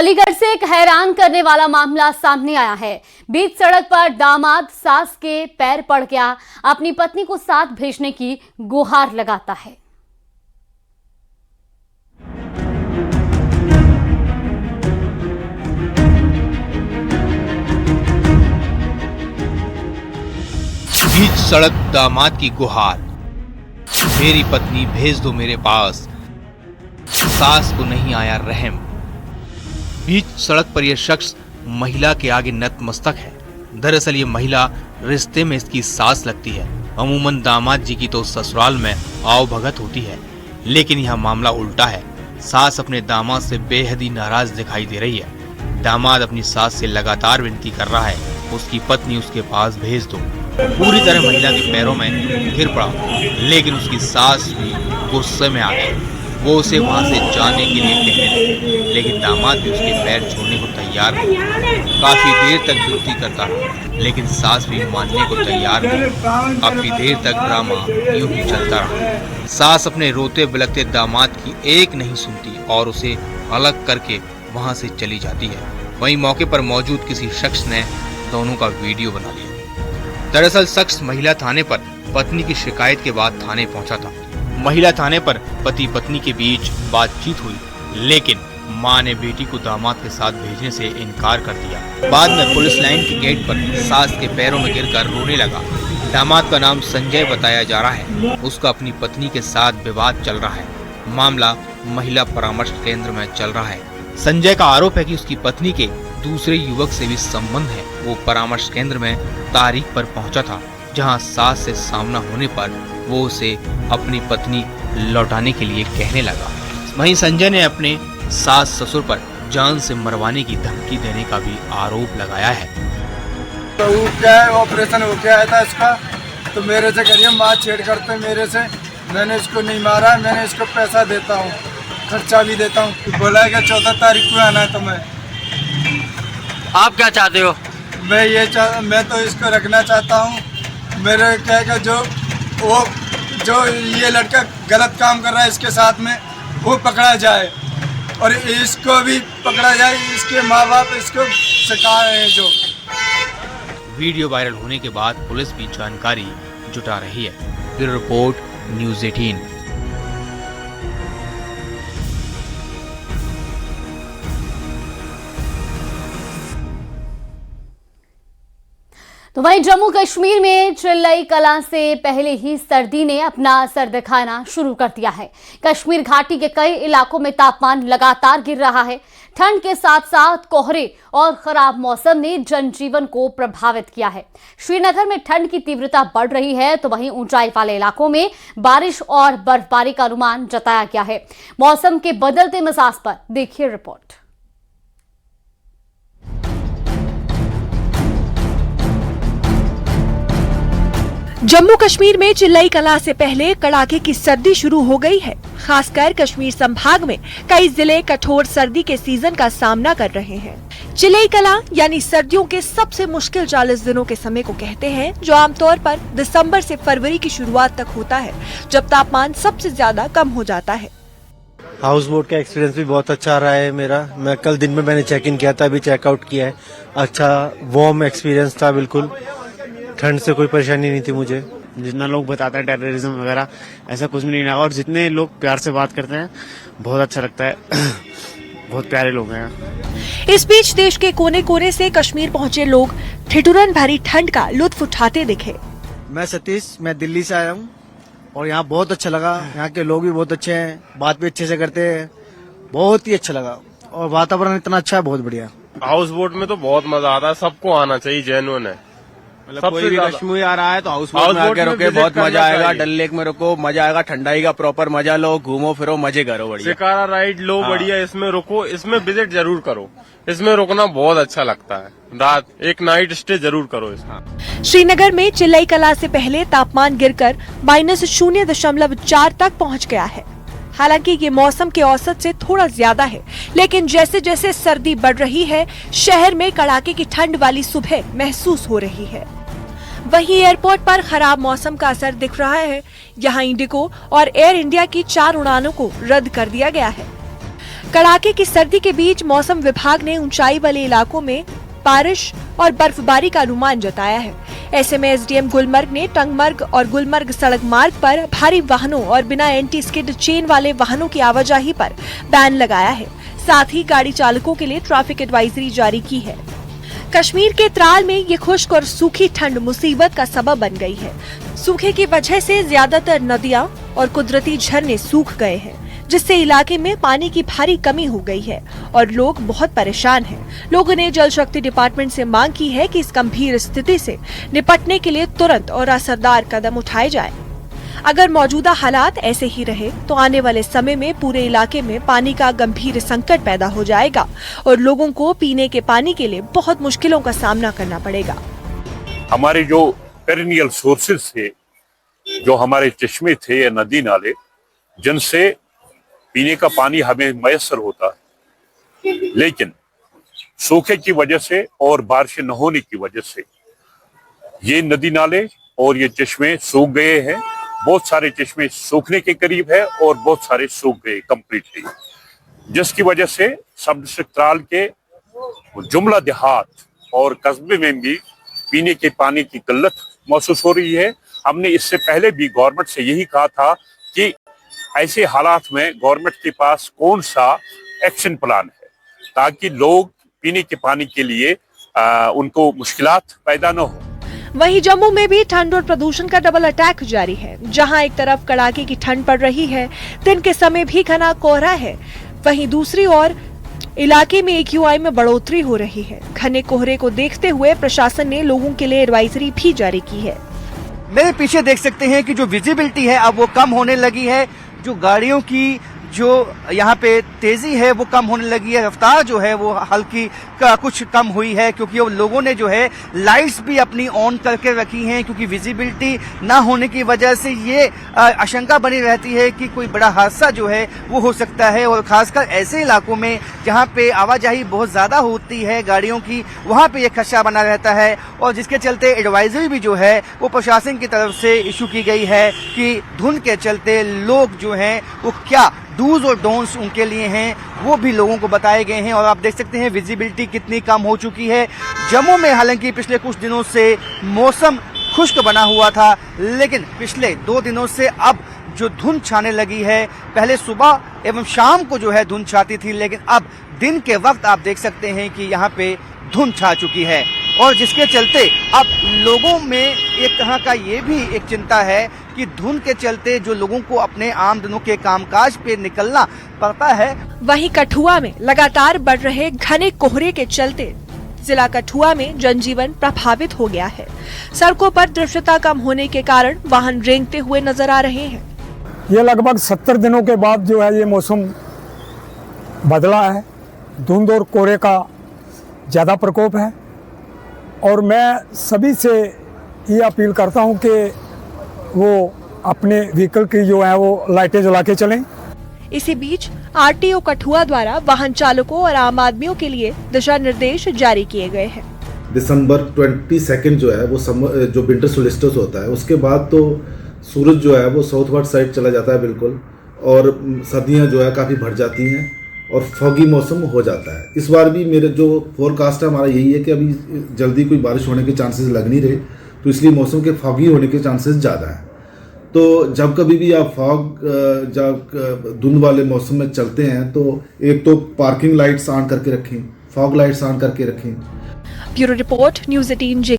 अलीगढ़ से एक हैरान करने वाला मामला सामने आया है। बीच सड़क पर दामाद सास के पैर पड़ गया, अपनी पत्नी को साथ भेजने की गुहार लगाता है। बीच सड़क दामाद की गुहार, मेरी पत्नी भेज दो मेरे पास, सास को नहीं आया रहम। बीच सड़क पर यह शख्स महिला के आगे नतमस्तक है। दरअसल ये महिला रिश्ते में इसकी सास लगती है। अमूमन दामाद जी की तो ससुराल में आओ भगत होती है, लेकिन यह मामला उल्टा है। सास अपने दामाद से बेहद नाराज दिखाई दे रही है। दामाद अपनी सास से लगातार विनती कर रहा है, उसकी पत्नी उसके पास भेज दो। पूरी तरह महिला के पैरों में गिर पड़ा, लेकिन उसकी सास भी गुस्से में आ गई। वो उसे वहां से जाने के लिए कहने लगी, लेकिन दामाद भी उसके पैर छोड़ने को तैयार नहीं। काफी देर तक विनती करता रहा, लेकिन सास भी मानने को तैयार नहीं। काफी देर तक ड्रामा यूं ही चलता रहा। सास अपने रोते बिलखते दामाद की एक नहीं सुनती और उसे अलग करके वहां से चली जाती है। वहीं मौके पर मौजूद किसी शख्स ने दोनों का वीडियो बना लिया। दरअसल शख्स महिला थाने पर पत्नी की शिकायत के बाद थाने पहुंचा था। महिला थाने पर पति पत्नी के बीच बातचीत हुई, लेकिन मां ने बेटी को दामाद के साथ भेजने से इनकार कर दिया। बाद में पुलिस लाइन के गेट पर सास के पैरों में गिरकर रोने लगा। दामाद का नाम संजय बताया जा रहा है। उसका अपनी पत्नी के साथ विवाद चल रहा है। मामला महिला परामर्श केंद्र में चल रहा है। संजय का आरोप है कि उसकी पत्नी के दूसरे युवक से भी संबंध है। वो परामर्श केंद्र में तारीख पर पहुंचा था, जहां सास से सामना होने पर वो उसे अपनी पत्नी लौटाने के लिए कहने लगा। वहीं संजय ने अपने सास ससुर पर जान से मरवाने की धमकी देने का भी आरोप लगाया है। तो वो क्या है, ऑपरेशन हो गया था इसका, तो मेरे से करिए माँ छेड़ करते मेरे से। मैंने इसको नहीं मारा, मैंने इसको पैसा देता हूँ, खर्चा भी देता हूँ। बोला है कि 14 तारीख को आना है तुम्हें। आप क्या चाहते हो? मैं तो इसको रखना चाहता हूँ। मेरे क्या है जो ये लड़का गलत काम कर रहा है इसके साथ में, वो पकड़ा जाए और इसको भी पकड़ा जाए। इसके माँ बाप इसको सिखा रहे हैं जो। वीडियो वायरल होने के बाद पुलिस भी जानकारी जुटा रही है। Bureau report, news 18। तो वहीं जम्मू कश्मीर में चिल्लई कलां से पहले ही सर्दी ने अपना असर दिखाना शुरू कर दिया है। कश्मीर घाटी के कई इलाकों में तापमान लगातार गिर रहा है। ठंड के साथ साथ कोहरे और खराब मौसम ने जनजीवन को प्रभावित किया है। श्रीनगर में ठंड की तीव्रता बढ़ रही है, तो वहीं ऊंचाई वाले इलाकों में बारिश और बर्फबारी का अनुमान जताया गया है। मौसम के बदलते मिजाज पर देखिए रिपोर्ट। जम्मू कश्मीर में चिल्लई कलां से पहले कड़ाके की सर्दी शुरू हो गई है। खासकर कश्मीर संभाग में कई जिले कठोर सर्दी के सीजन का सामना कर रहे हैं। चिल्लई कलां यानी सर्दियों के सबसे मुश्किल 40 दिनों के समय को कहते हैं, जो आमतौर पर दिसंबर से फरवरी की शुरुआत तक होता है, जब तापमान सबसे ज्यादा कम हो जाता है। हाउस बोट का एक्सपीरियंस भी बहुत अच्छा रहा है मेरा। मैं कल दिन में मैंने चेक इन किया था, अभी चेकआउट किया है। अच्छा वार्म एक्सपीरियंस था, बिल्कुल ठंड से कोई परेशानी नहीं थी मुझे। जितना लोग बताते हैं टेररिज्म वगैरह, ऐसा कुछ भी नहीं लगा। और जितने लोग प्यार से बात करते हैं बहुत अच्छा लगता है। बहुत प्यारे लोग हैं। इस बीच देश के कोने कोने से कश्मीर पहुंचे लोग ठिठुरन भरी ठंड का लुत्फ उठाते दिखे। मैं सतीश, मैं दिल्ली से आया हूँ और यहाँ बहुत अच्छा लगा। यहाँ के लोग भी बहुत अच्छे हैं, बात भी अच्छे से करते हैं, बहुत ही अच्छा लगा। और वातावरण इतना अच्छा है, बहुत बढ़िया। हाउस बोट में तो बहुत मजा आता है, सबको आना चाहिए, जेन्युइन है। मतलब कोई भी कश्मीर आ रहा है तो हाउस बोट में आके रुके, बहुत मजा आएगा। डल लेक में रुको, मजा आएगा, ठंडाई का प्रॉपर मजा लो, घूमो फिरो, मजे करो, बढ़िया। शिकारा राइड लो, बढ़िया, इसमें रुको, इसमें विजिट जरूर करो। इसमें रुकना बहुत अच्छा लगता है। रात एक नाइट स्टे जरूर करो इसमें। श्रीनगर में चिल्लई कलां से पहले तापमान गिरकर -0.4 तक पहुंच गया है। हालांकि ये मौसम के औसत से थोड़ा ज्यादा है, लेकिन जैसे जैसे सर्दी बढ़ रही है, शहर में कड़ाके की ठंड वाली सुबह महसूस हो रही है। वहीं एयरपोर्ट पर खराब मौसम का असर दिख रहा है। यहाँ इंडिगो और एयर इंडिया की 4 उड़ानों को रद्द कर दिया गया है। कड़ाके की सर्दी के बीच मौसम विभाग ने ऊंचाई वाले इलाकों में बारिश और बर्फबारी का अनुमान जताया है। ऐसे में एसडीएम गुलमर्ग ने टंगमर्ग और गुलमर्ग सड़क मार्ग पर भारी वाहनों और बिना एंटी स्किड चेन वाले वाहनों की आवाजाही पर बैन लगाया है। साथ ही गाड़ी चालकों के लिए ट्रैफिक एडवाइजरी जारी की है। कश्मीर के त्राल में ये खुश्क और सूखी ठंड मुसीबत का सबब बन गई है। सूखे की वजह से ज्यादातर नदियां और कुदरती झरने सूख गए हैं, जिससे इलाके में पानी की भारी कमी हो गई है और लोग बहुत परेशान हैं। लोगों ने जल शक्ति डिपार्टमेंट से मांग की है कि इस गंभीर स्थिति से निपटने के लिए तुरंत और असरदार कदम उठाए जाएं। अगर मौजूदा हालात ऐसे ही रहे तो आने वाले समय में पूरे इलाके में पानी का गंभीर संकट पैदा हो जाएगा और लोगों को पीने के पानी के लिए बहुत मुश्किलों का सामना करना पड़ेगा। हमारे जो पेरिनियल सोर्सेज थे, जो हमारे चश्मे थे या नदी नाले, जिनसे पीने का पानी हमें मयसर होता है, लेकिन सूखे की वजह से और बारिश न होने की वजह से ये नदी नाले और ये चश्मे सूख गए हैं। बहुत सारे चश्मे सूखने के करीब है और बहुत सारे सूख गए कंप्लीटली, जिसकी वजह से सब डिस्ट्रिक्ट त्राल के जुमला देहात और कस्बे में भी पीने के पानी की किल्लत महसूस हो रही है। हमने इससे पहले भी गवर्नमेंट से यही कहा था कि ऐसे हालात में गवर्नमेंट के पास कौन सा एक्शन प्लान है ताकि लोग पीने के पानी के लिए उनको मुश्किलात पैदा न हो। वहीं जम्मू में भी ठंड और प्रदूषण का डबल अटैक जारी है, जहां एक तरफ कड़ाके की ठंड पड़ रही है, दिन के समय भी घना कोहरा है, वहीं दूसरी ओर इलाके में AQI में बढ़ोतरी हो रही है। घने कोहरे को देखते हुए प्रशासन ने लोगों के लिए एडवाइजरी भी जारी की है। मेरे पीछे देख सकते हैं कि जो विजिबिलिटी है अब वो कम होने लगी है। जो गाड़ियों की जो यहाँ पे तेजी है वो कम होने लगी है, रफ्तार जो है वो हल्की का कुछ कम हुई है, क्योंकि वो लोगों ने जो है लाइट्स भी अपनी ऑन करके रखी हैं, क्योंकि विजिबिलिटी ना होने की वजह से ये आशंका बनी रहती है कि कोई बड़ा हादसा जो है वो हो सकता है। और खासकर ऐसे इलाकों में जहाँ पे आवाजाही बहुत ज्यादा होती है गाड़ियों की, वहाँ पे ये खदशा बना रहता है और जिसके चलते एडवाइजरी भी जो है वो प्रशासन की तरफ से इशू की गई है कि धुंध के चलते लोग जो हैं वो क्या डूज और डोंट्स उनके लिए हैं वो भी लोगों को बताए गए हैं। और आप देख सकते हैं विजिबिलिटी कितनी कम हो चुकी है। जम्मू में हालांकि पिछले कुछ दिनों से मौसम खुश्क बना हुआ था, लेकिन पिछले 2 दिनों से अब जो धुंध छाने लगी है, पहले सुबह एवं शाम को जो है धुंध छाती थी, लेकिन अब दिन के वक्त आप देख सकते हैं कि यहाँ पे धुंध छा चुकी है और जिसके चलते अब लोगों में एक तरह का ये भी एक चिंता है कि धुंध के चलते जो लोगों को अपने आम दिनों के कामकाज पे निकलना पड़ता है। वहीं कठुआ में लगातार बढ़ रहे घने कोहरे के चलते जिला कठुआ में जनजीवन प्रभावित हो गया है। सड़कों पर दृश्यता कम होने के कारण वाहन रेंगते हुए नजर आ रहे हैं। ये लगभग 70 दिनों के बाद जो है ये मौसम बदला है। धुंध और कोहरे का ज़्यादा प्रकोप है और मैं सभी से ये अपील करता हूँ कि वो अपने व्हीकल की जो है वो लाइटें जला के चलें। इसी बीच आरटीओ कठुआ द्वारा वाहन चालकों और आम आदमियों के लिए दिशा निर्देश जारी किए गए हैं। दिसंबर 22 जो है वो जो विंटर सोलिस्टिस होता है, उसके बाद तो सूरज जो है वो साउथवर्ड साइड चला जाता है बिल्कुल, और सर्दियाँ जो है काफ़ी बढ़ जाती हैं और फॉगी मौसम हो जाता है। इस बार भी मेरे जो फोरकास्ट है हमारा यही है कि अभी जल्दी कोई बारिश होने के चांसेस लग नहीं रहे, तो इसलिए मौसम के फॉगी होने के चांसेस ज़्यादा हैं। तो जब कभी भी आप जब धुंध वाले मौसम में चलते हैं तो एक तो पार्किंग लाइट्स ऑन करके रखें, फॉग लाइट्स ऑन करके रखें। ब्यूरो रिपोर्ट, न्यूज़ 18 जे।